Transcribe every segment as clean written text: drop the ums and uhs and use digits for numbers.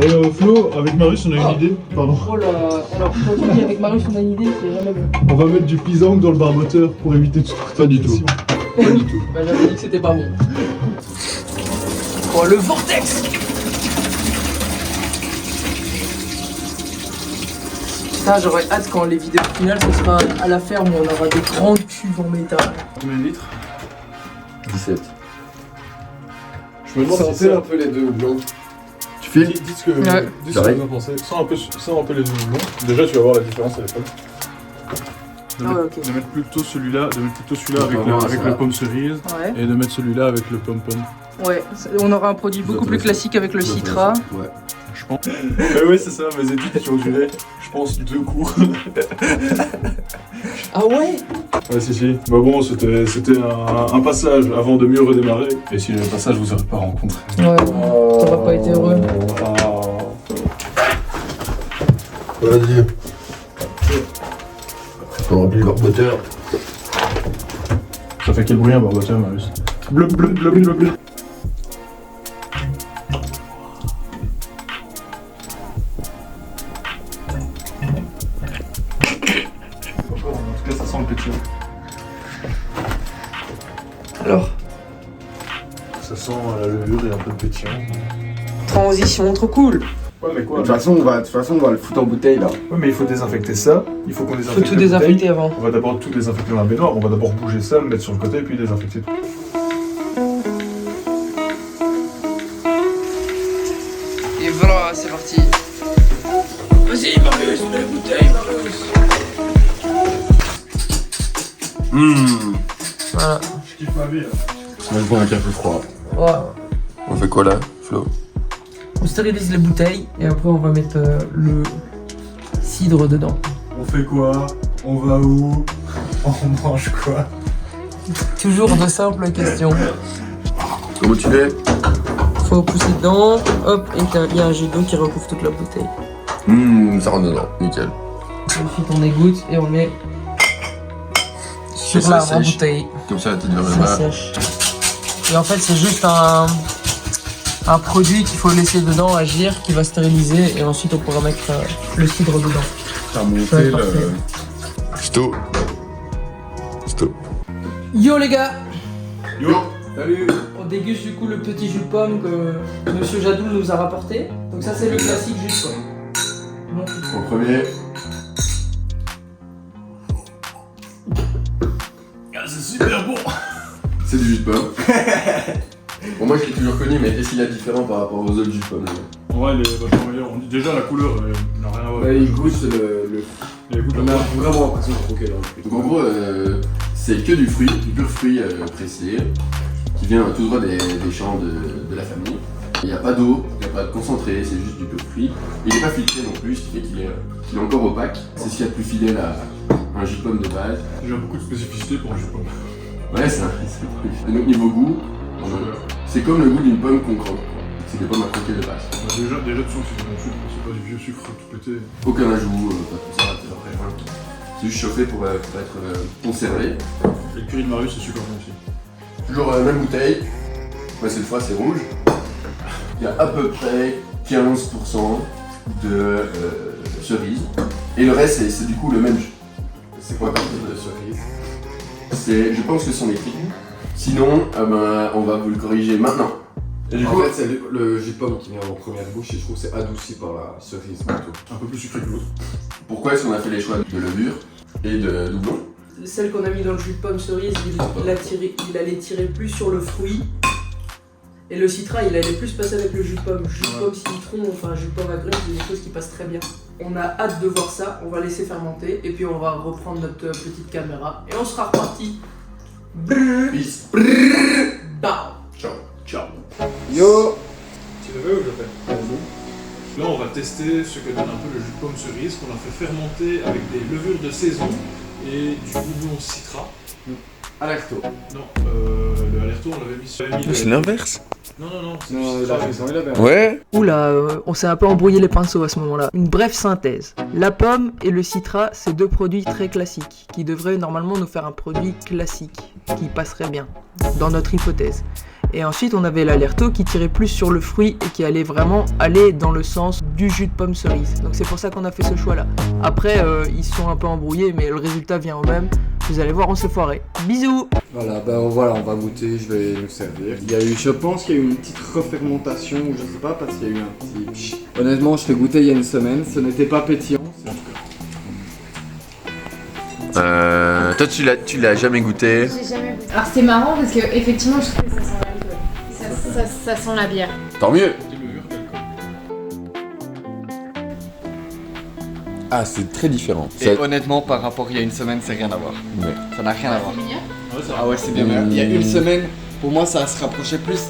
Et Flo, avec Marius, on a une idée. Pardon. Oh là, alors aujourd'hui avec Marius on a une idée, c'est jamais bon. On va mettre du pisang dans le barboteur pour éviter toute Pas du tout. Pas du tout. Bah j'avais dit que c'était pas bon. Oh le vortex. Ça j'aurais hâte quand les vidéos finales ce sera à la ferme où on aura des grandes cuves en métal. Combien de litres? 17. Je me demande si Sentez ça... un peu les deux blancs. Tu fais Dites ce que vous en pensez. Sens un peu les deux mouvements. Déjà, tu vas voir la différence à l'école. Ah ouais, ok. De mettre plutôt celui-là, avec, vraiment, avec ça. le pomme cerise Ouais. et de mettre celui-là avec le pomme-pomme. Ouais, on aura un produit beaucoup plus classique avec le citra. Ouais. Je pense. Ouais, c'est ça, mes études qui ont duré, je pense, 2 cours. Ah ouais. Ouais, si. Bah bon, c'était un passage avant de mieux redémarrer. Et si le passage vous aurait pas rencontré. Ouais, t'aurais pas été heureux. Vas-y. On remplit le barboteur. Ça fait quel bruit un barboteur, Marius? Bleu. En tout cas, ça sent le pétillant. Alors, Ça sent la levure et un peu de pétillant. transition trop cool. Ouais, mais De quoi? toute façon, on va le foutre en bouteille là. Ouais, mais il faut désinfecter ça. Il faut qu'on Faut désinfecte tout la désinfecter bouteille. avant. On va d'abord tout désinfecter dans la baignoire. On va d'abord bouger ça, le mettre sur le côté, puis désinfecter tout. Et voilà, c'est parti. Vas-y, Marius, mets la bouteille, Marius. Voilà. Je kiffe ma vie, là. Moi je bois un café froid. Ouais. On fait quoi là, Flo? On stérilise les bouteilles et après on va mettre le cidre dedans. On fait quoi? On va où? On mange quoi? Toujours de simples questions. Comment tu fais? Faut pousser dedans, hop, et il y a un jet d'eau qui recouvre toute la bouteille. Ça rentre dedans, nickel. Ensuite on égoutte et on met sur ça la sèche. bouteille. Comme ça, tu devrais Ça pas. sèche. Et en fait c'est juste un produit qu'il faut laisser dedans agir, qui va stériliser et ensuite on pourra mettre le cidre dedans. T'as Ouais, monté parfait. Stop. Yo les gars, Yo! Salut. on déguste du coup le petit jus de pomme que Monsieur Jadoul nous a rapporté. Donc ça c'est le classique jus de pomme. Donc, En premier. Ah, c'est super bon! C'est du jus de pomme. Bon, moi je l'ai toujours connu, mais est-ce qu'il est différent par rapport aux autres jus de pomme là? Ouais, il est vachement meilleur. On dit déjà la couleur, n'a rien à voir. Il goûte le. Il goûte On la a vraiment l'impression de croquer là. Donc en gros, c'est que du fruit, du pur fruit pressé, qui vient tout droit des champs de la famille. Il n'y a pas d'eau, il n'y a pas de concentré, c'est juste du pur fruit. Il n'est pas filtré non plus, ce qui fait qu'il est encore opaque. C'est ce qu'il y a de plus fidèle à un jus de pomme de base. Déjà beaucoup de spécificité pour un jus de pomme. Ouais, c'est Et donc niveau goût, c'est comme le goût d'une pomme qu'on croque. C'est des pommes à croquer de base. Bah, déjà de toute façon, c'est du bon sucre, c'est pas du vieux sucre tout pété. Aucun ajout, pas de conservateur, rien. C'est juste chauffé pour être conservé. Et le curry de Marius, c'est super bon aussi. Toujours la même bouteille. Ouais, cette fois c'est rouge. Il y a à peu près 15% de cerise. Et le reste c'est du coup le même jus. C'est quoi partir de cerise? Je pense que ce sont les figues. Sinon, on va vous le corriger maintenant. Et du coup, En fait, c'est le jus de pomme qui vient en première bouche et je trouve que c'est adouci par la cerise plutôt. Un peu plus sucré que l'autre. pourquoi est-ce qu'on a fait les choix de levure et de doublon? Celle qu'on a mis dans le jus de pomme cerise, il allait tirer plus sur le fruit. Et le citra, il allait plus passer avec le jus de pomme. Jus de pomme citron, enfin jus de pomme agrumes, c'est des choses qui passent très bien. On a hâte de voir ça, on va laisser fermenter et puis on va reprendre notre petite caméra et on sera reparti. Brrr, Peace. bah. Ciao. Ciao. Yo. Tu le veux ou je le fais? Là, on va tester ce que donne un peu le jus de pomme cerise qu'on a fait fermenter avec des levures de saison et du doublon citra. Alerto. Non, le alerto, on l'avait mis sur C'est l'inverse. Non, c'est Non, du il a citra. raison, il avait Ouais. Oula, on s'est un peu embrouillé les pinceaux à ce moment-là. Une brève synthèse. La pomme et le citra, c'est deux produits très classiques, qui devraient normalement nous faire un produit classique, qui passerait bien, dans notre hypothèse. Et ensuite, on avait l'Alerto qui tirait plus sur le fruit et qui allait vraiment aller dans le sens du jus de pomme cerise. Donc c'est pour ça qu'on a fait ce choix-là. Après, ils se sont un peu embrouillés, mais le résultat vient au même. Vous allez voir, on s'est foiré. Bisous! Voilà, voilà, on va goûter, je vais nous servir. Je pense qu'il y a eu une petite refermentation, ou je sais pas, parce qu'il y a eu un petit... Honnêtement, je l'ai goûté il y a une semaine, ce n'était pas pétillant. Toi, tu l'as jamais goûté. J'ai jamais goûté. Alors c'est marrant parce que effectivement je trouve que ça sent l'alcool. Ça sent la bière. Tant mieux. Des levures d'alcool. Ah, c'est très différent. Et honnêtement, par rapport à il y a une semaine, c'est rien à voir. Ouais. Ça n'a rien à voir. C'est mieux. Ah ouais, c'est bien meilleur. Il y a une semaine, pour moi, ça se rapprochait plus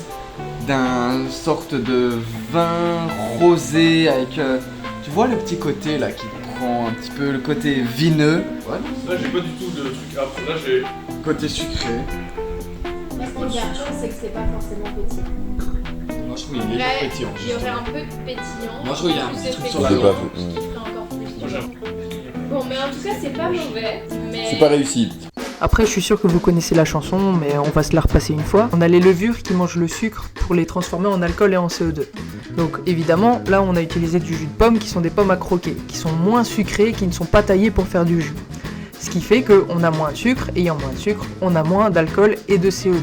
d'un sorte de vin rosé avec... tu vois le petit côté là qui prend un petit peu le côté vineux. Ouais. Là, j'ai pas du tout de truc âpre. Là, j'ai. Côté sucré. Moi ce qui est important c'est que c'est pas forcément pétillant. Moi je trouve qu'il est Là, pétillant. il y aurait un peu de pétillant. Moi, je trouve qu'il y a un Plus petit de truc sur la pétillant, langue. qui ferait encore plus. Moi, j'aime. Bon mais en tout cas c'est pas mauvais. Mais... C'est pas réussi. Après, je suis sûr que vous connaissez la chanson, mais on va se la repasser une fois. On a les levures qui mangent le sucre pour les transformer en alcool et en CO2. Donc évidemment, là on a utilisé du jus de pomme qui sont des pommes à croquer, qui sont moins sucrées, qui ne sont pas taillées pour faire du jus. Ce qui fait qu'on a moins de sucre, et ayant moins de sucre, on a moins d'alcool et de CO2.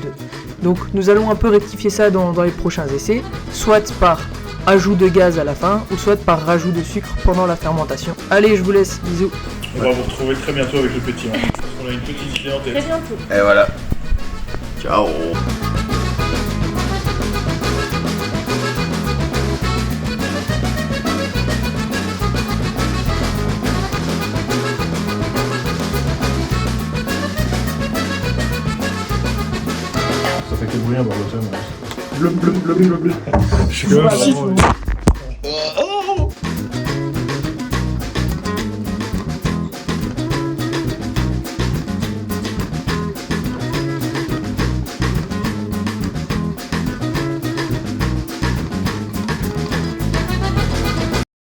Donc nous allons un peu rectifier ça dans les prochains essais, soit par ajout de gaz à la fin, ou soit par rajout de sucre pendant la fermentation. Allez, je vous laisse, bisous. On va vous retrouver très bientôt avec le pétillant. On a une petite idée en tête. Très bientôt. Et voilà. Ciao. Ça fait que de bruit dans l'automne. Bleu, bleu, bleu, bleu, bleu. Je suis quand même vraiment...